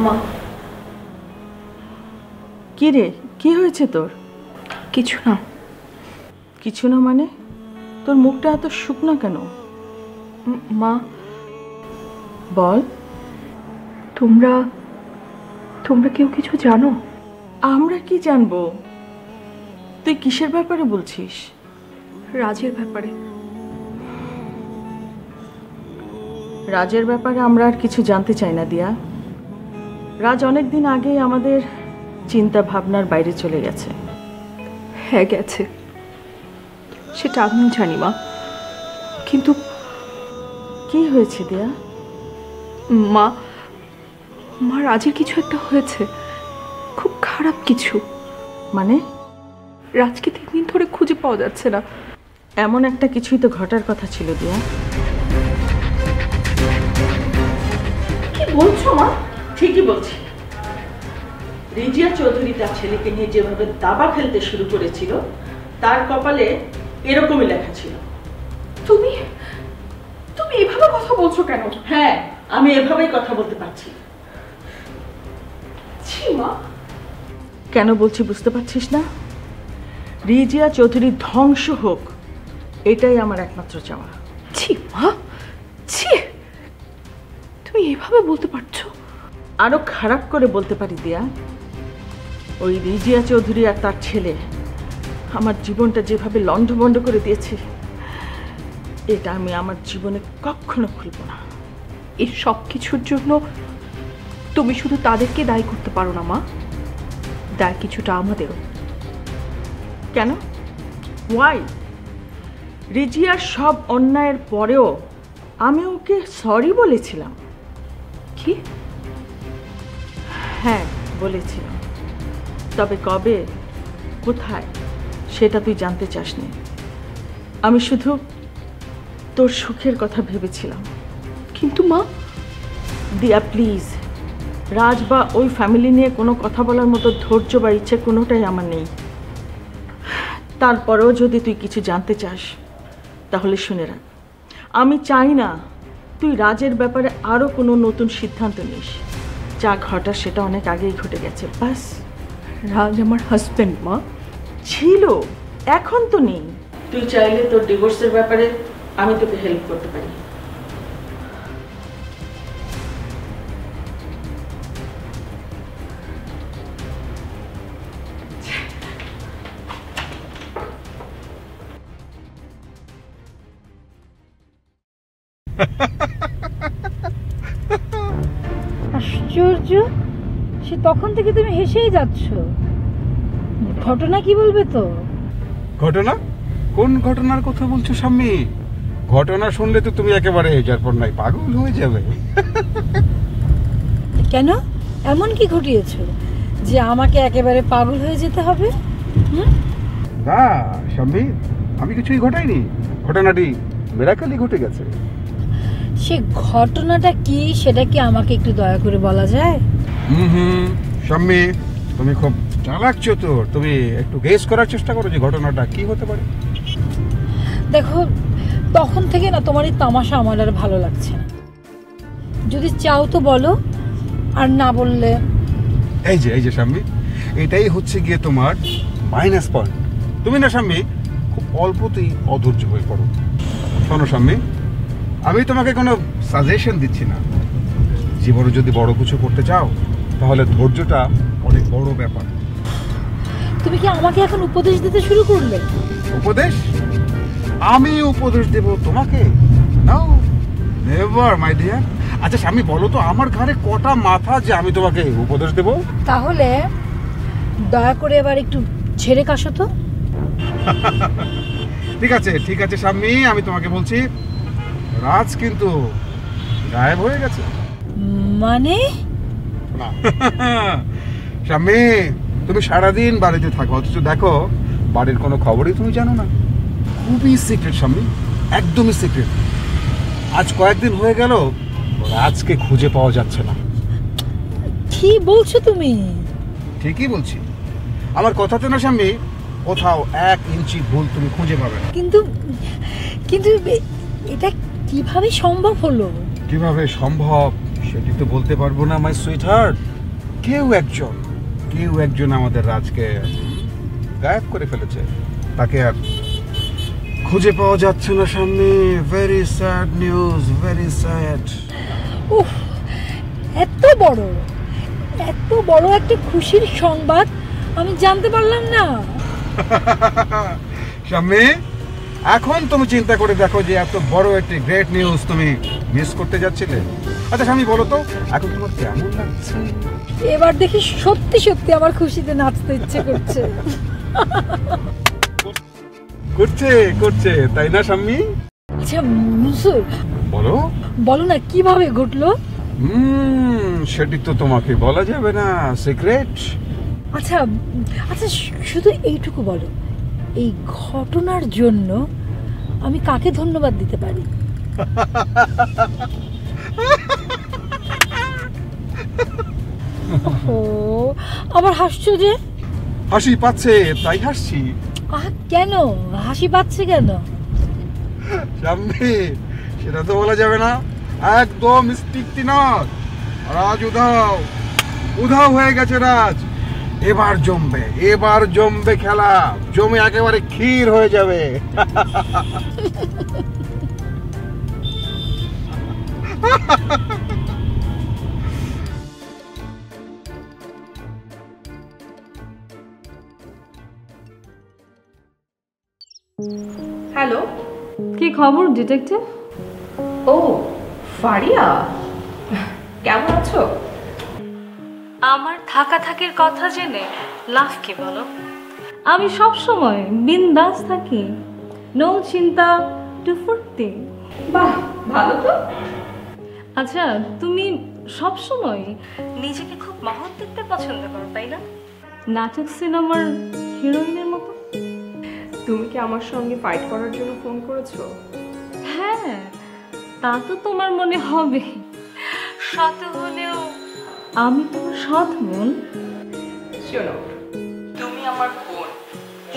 মা। কি রে, কি হয়েছে তোর? কিছু না। কিছু না মানে? তোর মুখটা এত শুকনো কেন? মা, বল। তোমরা তোমরা কেউ কিছু জানো? আমরা কি জানবো? তুই কিসের ব্যাপারে বলছিস? রাজের ব্যাপারে। রাজের ব্যাপারে আমরা আর কিছু জানতে চাই না দিয়া। রাজ অনেকদিন আগেই আমাদের চিন্তা ভাবনার বাইরে চলে গেছে। হ্যাঁ গেছে, সেটা আমিও জানি মা। কিন্তু কি হয়েছে দিয়া? মা, রাজের কিছু একটা হয়েছে, খুব খারাপ কিছু। মানে? রাজকে 3 দিন ধরে খুঁজে পাওয়া যাচ্ছে না। এমন একটা কিছুই তো ঘটার কথা ছিল দিয়া। কি বলছো মা? ঠিকই বলছি। রিজিয়া চৌধুরী তার ছেলেকে নিয়ে যেভাবে দাবা খেলতে শুরু করেছিল, তার কপালে এরকমই লেখা ছিল। তুমি তুমি এভাবে কথা বলছো কেন? হ্যাঁ, আমি এভাবেই কথা বলতে পারছি। ছি মা। কেন বলছি বুঝতে পারছিস না? রিজিয়া চৌধুরী ধ্বংস হোক, এটাই আমার একমাত্র চাওয়া। ছি মা, ছি। তুমি এভাবে বলতে পারছো? আরো খারাপ করে বলতে পারি দিয়া। ওই রিজিয়া চৌধুরী আর তার ছেলে আমার জীবনটা যেভাবে লন্ডভন্ড করে দিয়েছে, এটা আমি আমার জীবনে কখনো ভুলব না। এই সব কিছুর জন্য তুমি শুধু তাদেরকে দায়ী করতে পারো না মা, দায় কিছুটা আমাদেরও। কেন? ওয়াই? রিজিয়ার সব অন্যায়ের পরেও আমি ওকে সরি বলেছিলাম। কি? হ্যাঁ বলেছিলাম, তবে কবে, কোথায়, সেটা তুই জানতে চাসনি। আমি শুধু তোর সুখের কথা ভেবেছিলাম। কিন্তু মা। দিয়া প্লিজ, রাজ বা ওই ফ্যামিলি নিয়ে কোনো কথা বলার মতো ধৈর্য বা ইচ্ছে কোনোটাই আমার নেই। তারপরেও যদি তুই কিছু জানতে চাস তাহলে শুনে রাখ, আমি চাই না তুই রাজের ব্যাপারে আরও কোনো নতুন সিদ্ধান্ত নিস। যা ঘটার সেটা অনেক আগেই ঘটে গেছে, বাস। রাজ আমার হাজবেন্ড মা। ছিল, এখন তো নেই। তুই চাইলে তোর ডিভোর্সের ব্যাপারে আমি তোকে হেল্প করতে পারি। আশ্চর্য, সে তখন থেকে তুমি হেসেই যাচ্ছ। ঘটনা কি বলবে তো? ঘটনা? কোন ঘটনার কথা বলছো শাম্মী? ঘটনা শুনলে তো তুমি একেবারে যারপর নাই পাগল হয়ে যাবে। কেন, এমন কি ঘটিয়েছো যে আমাকে একেবারে পাগল হয়ে যেতে হবে? না শাম্মী, আমি কিছুই ঘটাইনি। ঘটনাটি মিরাকেলই ঘটে গেছে। সে ঘটনাটা কি সেটা কি আমাকে একটু দয়া করে বলা যায়? শাম্মী, তুমি খুব চালাক চতুর। তুমি একটু গেস করার চেষ্টা করো যে ঘটনাটা কি হতে পারে। দেখো, তখন থেকে না তোমার এই তামাশা আমার আর ভালো লাগছে না। যদি চাও তো বলো, আর না বললে। এই যে শাম্মী, এটাই হচ্ছে গিয়ে তোমার মাইনাস পয়েন্ট। তুমি না শাম্মী খুব অল্পতেই অধৈর্য হয়ে পড়ো। শোনো শাম্মী, আমি তোমাকে কোনো সাজেশন দিচ্ছি না। জীবনে যদি বড় কিছু করতে চাও তাহলে ধৈর্যটা অনেক বড় ব্যাপার। তুমি কি আমাকে এখন উপদেশ দিতে শুরু করলে? উপদেশ? আমি উপদেশ দেব তোমাকে? নাও, নেভার মাই ডিয়ার। আচ্ছা স্বামী, বলো তো আমার ঘরে কটা মাথা যে আমি তোমাকে উপদেশ দেব? তাহলে দয়া করে এবার একটু ছেড়ে কাশো তো। ঠিক আছে স্বামী, আমি তোমাকে বলছি, রাজ কিন্তু গায়েব হয়ে গেছে। মানে? স্বামী, তুমি সারাদিন বাড়িতে থাকো, অথচ দেখো বাড়ির কোনো খবরই তুমি জানো না। খুবই সিক্রেট স্বামী, একদমই সিক্রেট। আজ কয়েকদিন হয়ে গেল রাজকে খুঁজে পাওয়া যাচ্ছে না। কি বলছো তুমি? ঠিকই বলছি, আমার কথাতে না স্বামী, কোথাও 1 ইঞ্চি ভুল তুমি খুঁজে পাবে না। কিন্তু কিন্তু এটা কিভাবে সম্ভব হলো? কিভাবে সম্ভব সেটি তো বলতে পারবো না মাই সুইট হার্ট। কেউ একজন আমাদের রাজকে গায়েব করে ফেলেছে, তাকে আর খুঁজে পাওয়া যাচ্ছে না সামনে। Very sad news, very sad. উফ, এত বড় একটা খুশির সংবাদ আমি জানতে পারলাম না। শাম্মী, এখন তুমি চিন্তা করে দেখো যে এত বড় একটি গ্রেট নিউজ তুমি মিস করতে যাচ্ছিলে। আচ্ছা শাম্মী, বলো তো এখন তোমার কেমন লাগছে? এবার দেখি সত্যি সত্যি আমার খুশিতে নাচতে ইচ্ছে করছে। করছে তাই না শাম্মী? আচ্ছা মনসুর, বলো না কিভাবে ঘটলো? সেটি তো তোমাকে বলা যাবে না, সিক্রেট। আচ্ছা আচ্ছা, শুধু এইটুকু বলো, এই ঘটনার জন্য আমি কাকে ধন্যবাদ দিতে পারি? ও, আবার হাসছো যে? হাসি পাচ্ছে তাই হাসছি। কেন হাসি পাচ্ছে কেন? শাম্মী, সেটা তো বলা যাবে না, একদম স্টিকটি নট। রাজ উধাও হয়ে গেছে রাজ। এবার জমবে খেলা, জমে একেবারে ক্ষীর হয়ে যাবে। হ্যালো, কি খবর ডিটেকটিভ? ও ফারিয়া, কেমন আছো? আমার থাকার কথা জেনে লাভ কি বলো? আমি সব সময় বিন্দাস থাকি, নো চিন্তা টু ফুর্তি। বাহ, ভালো তো। আচ্ছা, তুমি সব সময় নিজেকে খুব মহৎ দেখতে পছন্দ করো তাই না? নাটক সিনেমার হিরোইনের মতো। তুমি কি আমার সঙ্গে ফাইট করার জন্য ফোন করেছো? হ্যাঁ, তা তো তোমার মনে হবে, শত হলেও আমি তোমার সৎ বোন। শোনো, তুমি আমার বোন,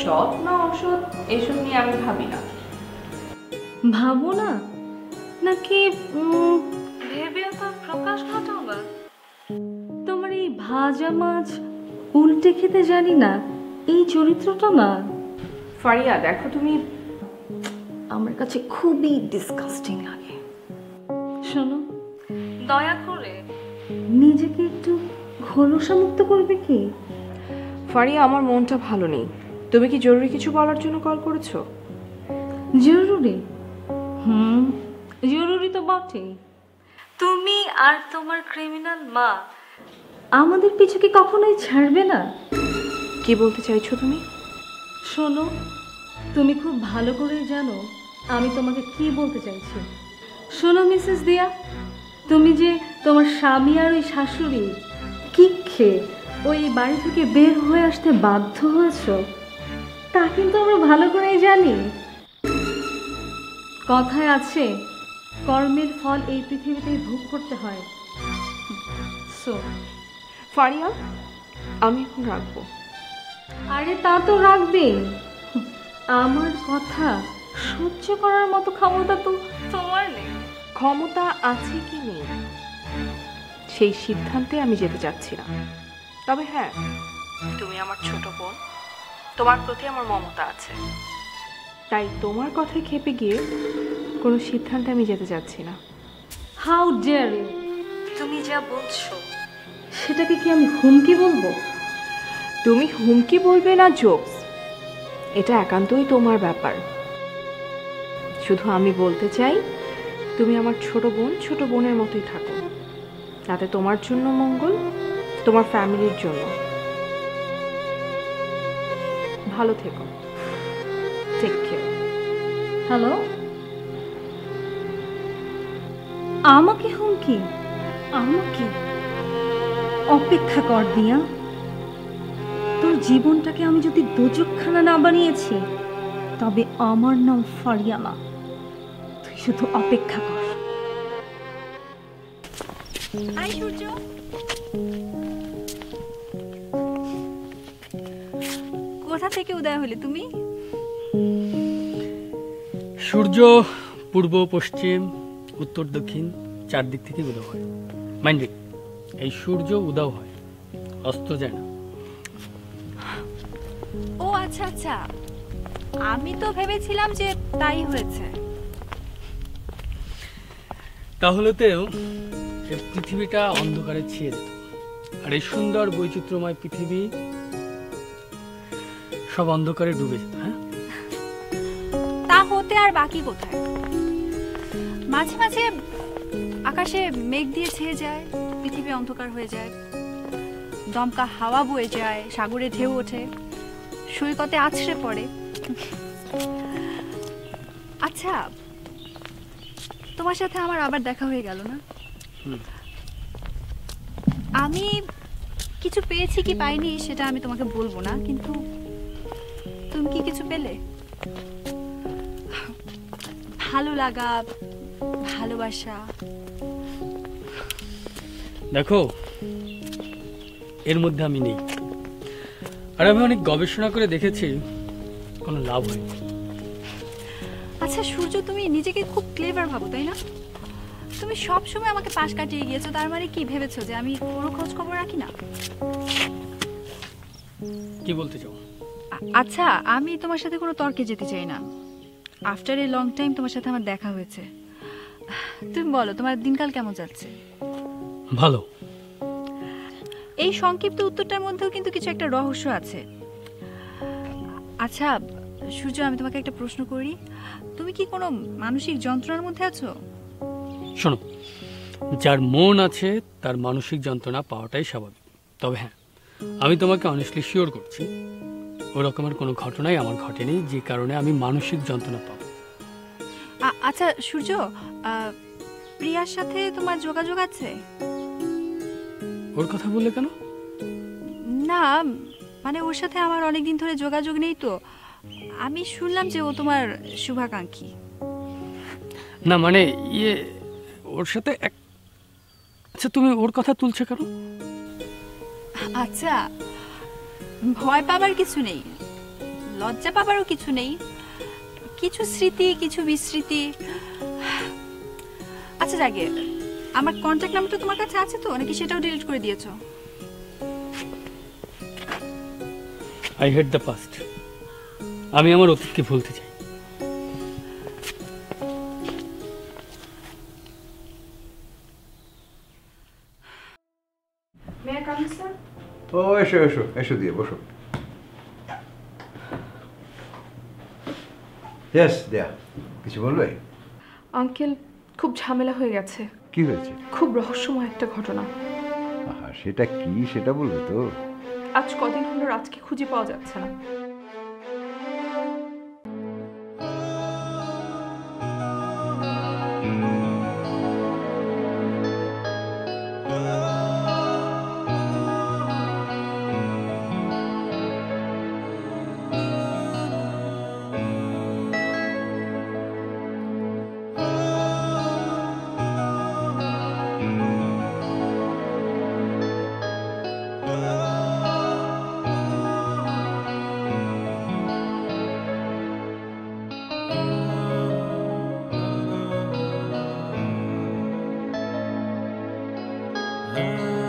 সৎ না অসৎ এসব নিয়ে আমি ভাবি না। ভাবো না নাকি ভেবেও তার প্রকাশ ঘটাও না? তোমার এই ভাজা মাছ উল্টে খেতে জানি না এই চরিত্রটা না ফারিয়া, দেখো তুমি আমার কাছে খুবই ডিসকাস্টিং লাগে। শোনো, দয়া করে নিজেকে একটু খোলসা মুক্ত করবে কি? ফারিয়া, আমার মনটা ভালো নেই। তুমি কি জরুরি কিছু বলার জন্য কল করেছো? জরুরি? জরুরি তো বটেই। তুমি আর তোমার ক্রিমিনাল মা আমাদের পিছু কি কখনোই ছাড়বে না? কি বলতে চাইছো তুমি? শোনো, তুমি খুব ভালো করেই জানো আমি তোমাকে কি বলতে চাইছি। শোনো মিসেস দিয়া, তুমি যে তোমার স্বামী আর ওই শাশুড়ি কি খেয়ে ওই বাড়ি থেকে বের হয়ে আসতে বাধ্য হয়েছ, তা কিন্তু আমরা ভালো করেই জানি। কথায় আছে, কর্মের ফল এই পৃথিবীতেই ভোগ করতে হয়। সো ফারিয়া, আমি এখন রাখবো। আরে তা তো রাখবে, আমার কথা সহ্য করার মতো ক্ষমতা তো তোমার নেই। ক্ষমতা আছে কি নেই সেই সিদ্ধান্তে আমি যেতে চাচ্ছি না। তবে হ্যাঁ, তুমি আমার ছোট বোন, তোমার প্রতি আমার মমতা আছে, তাই তোমার কথায় খেপে গিয়ে কোনো সিদ্ধান্তে আমি যেতে চাচ্ছি না। How dare you! তুমি যা বলছো সেটাকে কি আমি হুমকি বলবো? তুমি হুমকি বলবে না জোকস, এটা একান্তই তোমার ব্যাপার। শুধু আমি বলতে চাই, তুমি আমার ছোট বোনের মতোই থাকো, তাতে তোমার জন্য মঙ্গল, তোমার ফ্যামিলির জন্য। ভালো থেকো, টেক কেয়ার। হ্যালো, আমাকে হুমকি? আমাকে? অপেক্ষা কর দিয়া, তোর জীবনটাকে আমি যদি দোজকখানা না বানিয়েছি, তবে আমার নাম ফারিয়া না। তুই শুধু অপেক্ষা কর। আই সূর্য, কোথা থেকে উদয় হলে তুমি? সূর্য পূর্ব পশ্চিম উত্তর দক্ষিণ চারদিক থেকে উদয় হয়। মাইন্ড এই সূর্য উদাও হয়, অস্ত যায় না। ও আচ্ছা আচ্ছা, আমি তো ভেবেছিলাম যে তাই হয়েছে। তাহলে তো এই পৃথিবীটা অন্ধকারে ছেয়ে যেত, আর এই সুন্দর বৈচিত্র্যময় পৃথিবী সব অন্ধকারে ডুবে যেত। হ্যাঁ, তা হতে আর বাকি কোথায়? মাঝে মাঝে আকাশে মেঘ দিয়ে ছেয়ে যায়, পৃথিবী অন্ধকার হয়ে যায়, দমকা হাওয়া বয়ে যায়, সাগরে ঢেউ ওঠে, সৈকতে আছড়ে পড়ে। আচ্ছা, তোমার সাথে আমার আবার দেখা হয়ে গেল না? আমি কিছু পেয়েছি কি পাইনি সেটা আমি তোমাকে বলবো না, কিন্তু তুমি কি কিছু পেলে? ভালো লাগা, ভালোবাসা? দেখো, এর মধ্যে আমি নেই, আর আমি অনেক গবেষণা করে দেখেছি কোনো লাভ হয়নি। আচ্ছা সূর্য, তুমি নিজেকে খুব ক্লেভার ভাবো, তাই না? তুমি সব সময় আমাকে পাশ কাটিয়ে গিয়েছো, তার মানে কি ভেবেছো যে আমি কোনো খোঁজ খবর রাখি না? কি বলতে চাও? আচ্ছা, আমি তোমার সাথে কোনো তর্কে যেতে চাই না। আফটার এ লং টাইম তোমার সাথে আমার দেখা হয়েছে। তুমি বলো, তোমার দিনকাল কেমন যাচ্ছে? ভালো। এই সংক্ষিপ্ত উত্তরটার মধ্যেও কিন্তু কিছু একটা রহস্য আছে। আচ্ছা সূর্য, আমি তোমাকে একটা প্রশ্ন করি, তুমি কি কোনো মানসিক যন্ত্রণার মধ্যে আছো? শোনো, যার মন আছে তার মানসিক যন্ত্রণা পাওয়াটাই স্বাভাবিক। তবে হ্যাঁ, আমি তোমাকে অনেস্টলি শিওর করছি, ওরকমের কোনো ঘটনাই আমার ঘটেনি যে কারণে আমি মানসিক যন্ত্রণা পাবো। আচ্ছা সূর্য, প্রিয়ার সাথে তোমার যোগাযোগ আছে? ওর কথা বললে কেন? না মানে ওর সাথে আমার অনেকদিন ধরে যোগাযোগ নেই, তো আমি শুনলাম যে ও তোমার শুভাকাঙ্ক্ষী। না মানে ইয়ে, ওর সাথে আচ্ছা, তুমি ওর কথা তুলছো কেন? আচ্ছা, ভয় পাবার কিছু নেই, লজ্জা পাবারও কিছু নেই, কিছু স্মৃতি, কিছু বিস্মৃতি। আচ্ছা জাগে, আমার কন্ট্যাক্ট নাম্বারটা তোমার কাছে আছে তো, নাকি সেটাও ডিলিট করে দিয়েছো? I hate the past. আমি আমার অতীতকে ভুলতে চাই। ও এসো এসো এসো, দিয়ে বসো। ইয়েস দেয়া, কিছু বলবে? আঙ্কেল, খুব ঝামেলা হয়ে গেছে। কি হয়েছে? খুব রহস্যময় একটা ঘটনা। আহা, সেটা কি, সেটা বলবে তো? আজ কদিন হলো রাজকে খুঁজে পাওয়া যাচ্ছে না। Ah